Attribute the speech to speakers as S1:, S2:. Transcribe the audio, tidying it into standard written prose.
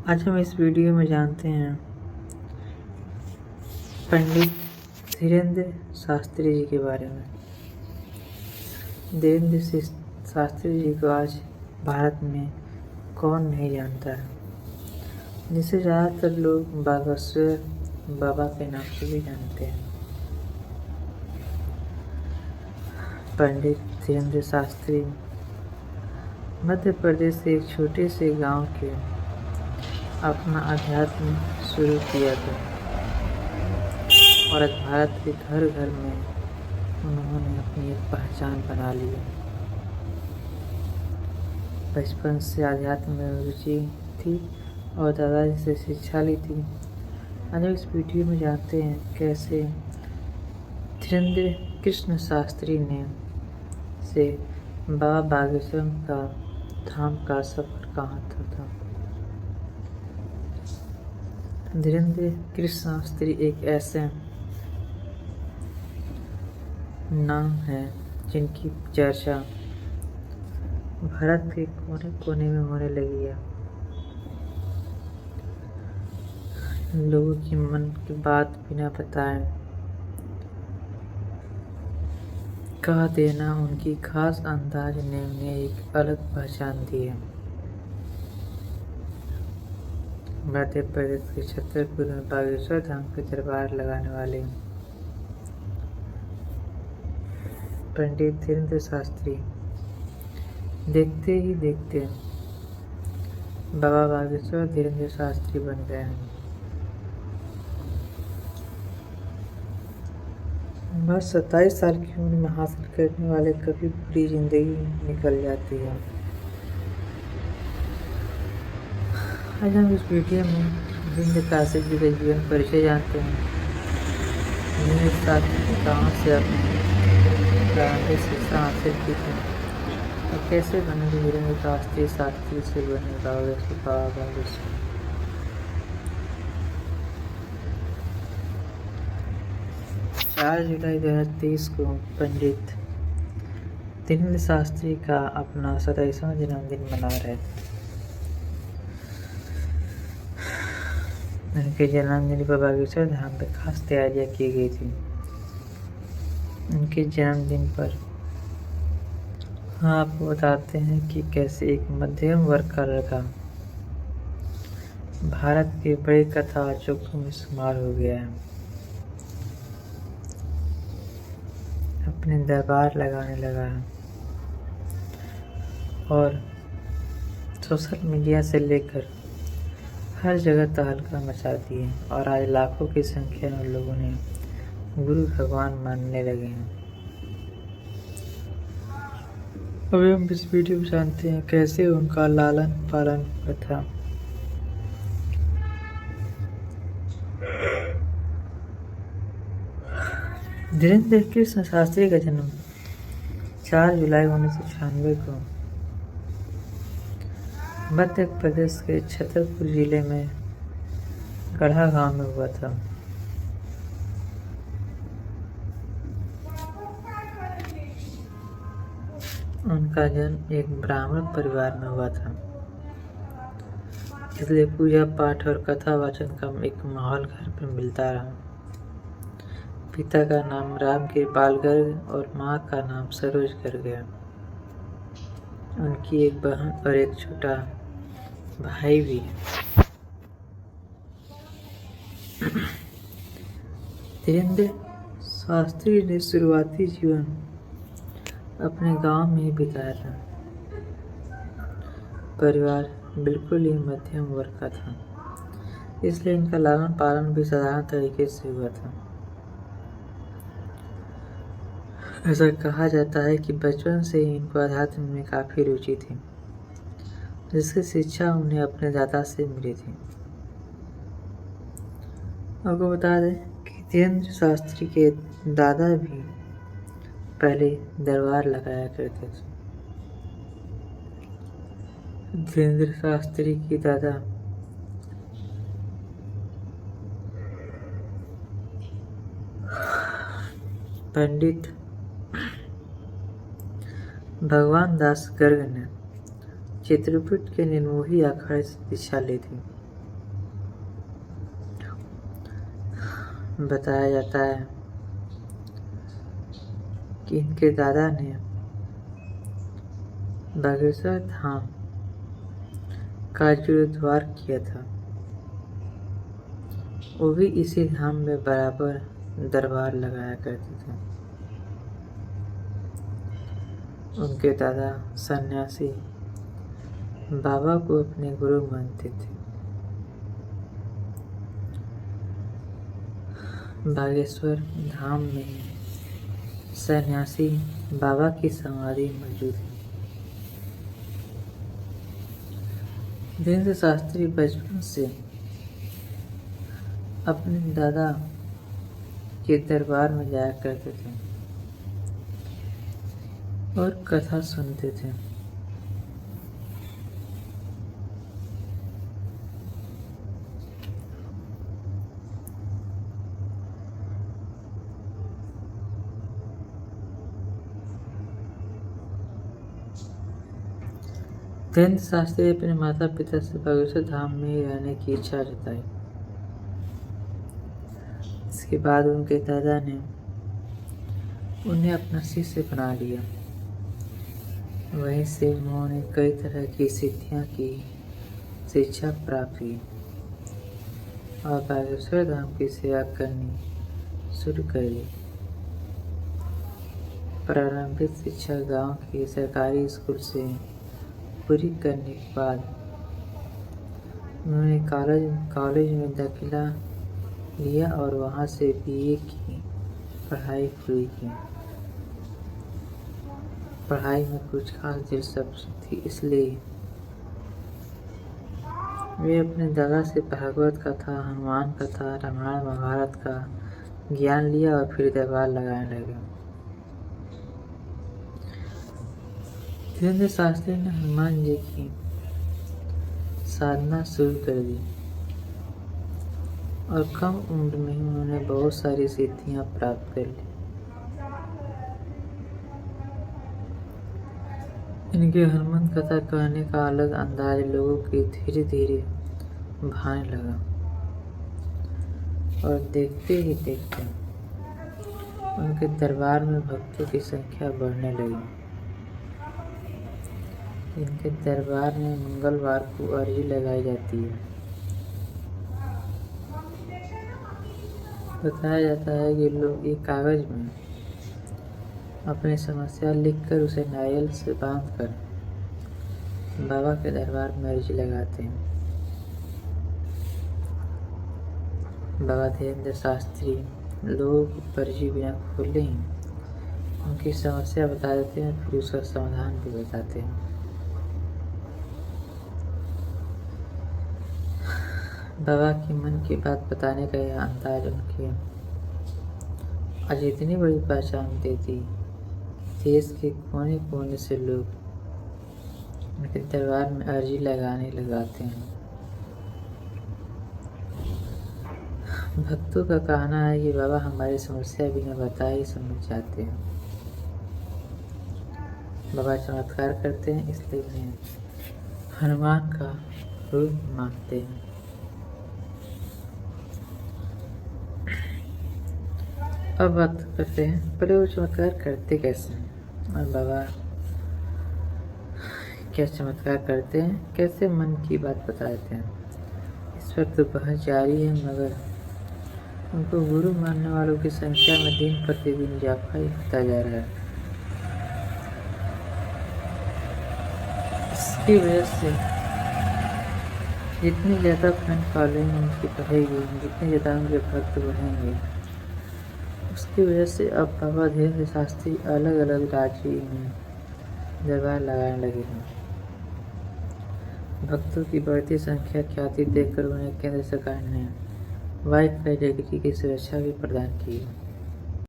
S1: आज हम इस वीडियो में जानते हैं पंडित धीरेन्द्र शास्त्री जी के बारे में। धीरेन्द्र शास्त्री जी को आज भारत में कौन नहीं जानता है, जिसे ज़्यादातर लोग बागेश्वर बाबा के नाम से भी जानते हैं। पंडित धीरेन्द्र शास्त्री मध्य प्रदेश के एक छोटे से गांव के अपना अध्यात्म शुरू किया था और आज भारत के घर घर में उन्होंने अपनी एक पहचान बना ली। बचपन से अध्यात्म में रुचि थी और दादाजी से शिक्षा ली थी। आज इस वीडियो में जानते हैं कैसे धीरेन्द्र कृष्ण शास्त्री ने से बाबा बागेश्वर का धाम का सफर कहाँ था। धीरेन्द्र कृष्ण शास्त्री एक ऐसे नाम है जिनकी चर्चा भारत के कोने कोने में होने लगी है। लोगों की मन की बात बिना बताए कह देना उनकी खास अंदाज ने उन्हें एक अलग पहचान दी है। मध्य प्रदेश के छतरपुर में बागेश्वर धाम के दरबार लगाने वाले पंडित धीरेन्द्र शास्त्री देखते ही देखते बाबा बागेश्वर धीरेन्द्र शास्त्री बन गए हैं। बस 27 साल की उम्र में हासिल करने वाले कभी पूरी जिंदगी निकल जाती है। आज हम इस वीडियो में धीरेन्द्र शास्त्री जी का जीवन परिचय जानते हैं। धीरेन्द्र शास्त्री कहाँ से अपनी प्रारंभिक शिक्षा हासिल की थी और कैसे बने धीरेन्द्र शास्त्री से बने बाबा बागेश्वर। 4 जुलाई 2023 को पंडित धीरेन्द्र शास्त्री का अपना 27वां जन्मदिन मना रहे थे। उनके जन्मदिन पर बागेश्वर धाम में खास तैयारियां की गई थी। उनके जन्मदिन पर आपको बताते हैं कि कैसे एक मध्यम वर्ग का लड़का भारत के बड़े कथावाचकों में शुमार हो गया है। अपने दरबार लगाने लगा है और सोशल मीडिया से लेकर हर जगह तहलका मचा दी है और आज लाखों की संख्या में लोगों ने गुरु भगवान मानने लगे हैं। अभी हम इस वीडियो में जानते हैं कैसे उनका लालन पालन हुआ था। धीरेन्द्र कृष्ण शास्त्री का जन्म 4 जुलाई 1996 को मध्य प्रदेश के छतरपुर जिले में गढ़ा गांव में हुआ था। उनका जन्म एक ब्राह्मण परिवार में हुआ था, इसलिए पूजा पाठ और कथा वाचन का एक माहौल घर पर मिलता रहा। पिता का नाम रामकृपाल गर्ग और माँ का नाम सरोज गर्ग है। उनकी एक बहन और एक छोटा भाई भी है। धीरेन्द्र शास्त्री ने शुरुआती जीवन अपने गांव में ही बिताया था। परिवार बिल्कुल ही मध्यम वर्ग का था, इसलिए इनका लालन पालन भी साधारण तरीके से हुआ था। ऐसा कहा जाता है कि बचपन से ही इनको अध्यात्म में काफ़ी रुचि थी, जिसकी शिक्षा उन्हें अपने दादा से मिली थी। आपको बता दें कि धीरेन्द्र शास्त्री के दादा भी पहले दरबार लगाया करते थे। धीरेन्द्र शास्त्री की दादा पंडित भगवान दास गर्ग ने चित्रकूट के निर्मोही अखाड़े से दीक्षा ली थी। बताया जाता है कि इनके दादा ने बागेश्वर धाम का जीर्णोद्धार किया था। वो भी इसी धाम में बराबर दरबार लगाया करते थे। उनके दादा सन्यासी बाबा को अपने गुरु मानते थे। बागेश्वर धाम में सन्यासी बाबा की समाधि मौजूद है। धीरेन्द्र शास्त्री बचपन से अपने दादा के दरबार में जाया करते थे और कथा सुनते थे। धीरेन्द्र शास्त्री अपने माता पिता से बागेश्वर धाम में ही रहने की इच्छा जताई। इसके बाद उनके दादा ने उन्हें अपना शिष्य बना लिया। वहीं से उन्होंने कई तरह की सिद्धियां की शिक्षा प्राप्त की और बागेश्वर धाम की सेवा करनी शुरू कर दी। प्रारंभिक शिक्षा गांव के सरकारी स्कूल से पूरी करने के बाद उन्होंने कॉलेज में दाखिला लिया और वहां से बीए की पढ़ाई पूरी की। पढ़ाई में कुछ खास दिलचस्पी थी, इसलिए वे अपने दादा से भागवत कथा, हनुमान कथा, रामायण महाभारत का ज्ञान लिया और फिर दरबार लगाने लगे। धीरेन्द्र शास्त्री ने हनुमान जी की साधना शुरू कर दी और कम उम्र में ही उन्होंने बहुत सारी सिद्धियां प्राप्त कर ली। इनके हनुमान कथा कहने का अलग अंदाज लोगों के धीरे धीरे भाने लगा और देखते ही देखते उनके दरबार में भक्तों की संख्या बढ़ने लगी। इनके दरबार में मंगलवार को अर्जी लगाई जाती है। बताया जाता है कि लोग एक कागज में अपनी समस्या लिखकर उसे नारियल से बांधकर बाबा के दरबार में अर्जी लगाते हैं। बाबा धीरेन्द्र शास्त्री लोगों को पर्ची बिना खोले ही उनकी समस्या बता देते हैं, फिर उसका समाधान भी बताते हैं। बाबा की मन की बात बताने का यह अंदाज उनके आज इतनी बड़ी पहचान देती। देश के कोने कोने से लोग उनके दरबार में अर्जी लगाने लगाते हैं। भक्तों का कहना है कि बाबा हमारी समस्या बिना बताए ही समझ जाते हैं। बाबा चमत्कार करते हैं, इसलिए उन्हें हनुमान का रूप मानते हैं। अब बात करते हैं पहले वो चमत्कार करते कैसे हैं और बाबा क्या चमत्कार करते हैं, कैसे मन की बात बताते हैं। इस पर तो बहस जारी है, मगर उनको गुरु मानने वालों की संख्या में दिन प्रतिदिन इजाफा ही होता जा रहा है। इसकी वजह से जितनी ज़्यादा फैन फॉलोइंग उनकी बढ़ेगी, जितने ज़्यादा उनके भक्त बढ़ेंगे, उसकी वजह से अब बाबा धीरेन्द्र शास्त्री अलग अलग राज्य में दरबार लगाने लगे हैं। भक्तों की बढ़ती संख्या ख्याति देखकर उन्हें केंद्र सरकार ने वाईफाई डिग्री की सुरक्षा भी प्रदान की है।